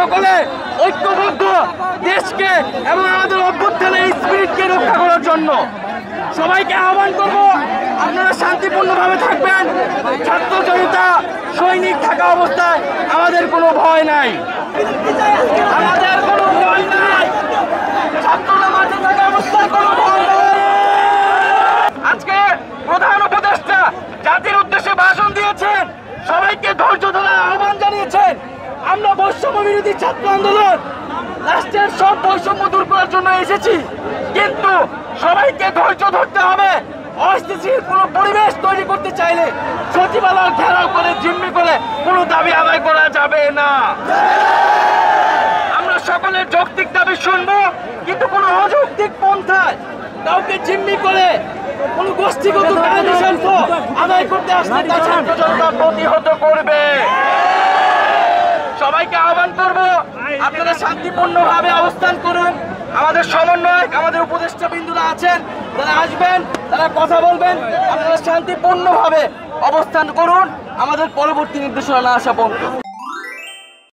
সকলে ঐক্যবদ্ধ দেশকে এবং আমাদের অভ্যুত্থানের স্পিরিটকে রক্ষা করার জন্য। সবাইকে আহ্বান করব, আপনারা শান্তিপূর্ণভাবে থাকবেন। ছাত্র জনতা সৈনিক থাকা অবস্থায় আমাদের কোনো ভয় নাই, আমাদের কোনো ভয় নাই। ছাত্ররা মাঠে থাকা অবস্থায় কোনো ভয় নাই। আজকে প্রধান উপদেষ্টা জাতির উদ্দেশ্যে ভাষণ দিয়েছেন, সবাইকে ধৈর্য ধরার আহ্বান জানিয়েছেন। আমরা বৈষম্য বিরোধী ছাত্র আন্দোলন রাষ্ট্রের সব বৈষম্য দূর করার জন্য এসেছি, কিন্তু সবাইকে ধৈর্য ধরতে হবে। অস্থিতিশীল কোনো পরিবেশ তৈরি করতে চাইলে সচিবালয় ঘেরাও করে জিম্মি করে কোনো দাবি আদায় করা যাবে না। আমরা সকলের যৌক্তিক দাবি শুনবো, কিন্তু কোনো অযৌক্তিক পন্থায় কাউকে জিম্মি করে কোনো গোষ্ঠীগত কার্যশাস্ত্র আদায় করতে আসলে তা ছাত্র জনতা প্রতিহত করবে। সবাইকে আহ্বান করব, আপনারা শান্তিপূর্ণভাবে অবস্থান করুন। আমাদের সমন্বয়ক, আমাদের উপদেষ্টা বিন্দুরা আছেন, তারা আসবেন, তারা কথা বলবেন। আপনারা শান্তিপূর্ণভাবে অবস্থান করুন আমাদের পরবর্তী নির্দেশনা না আসা পর্যন্ত।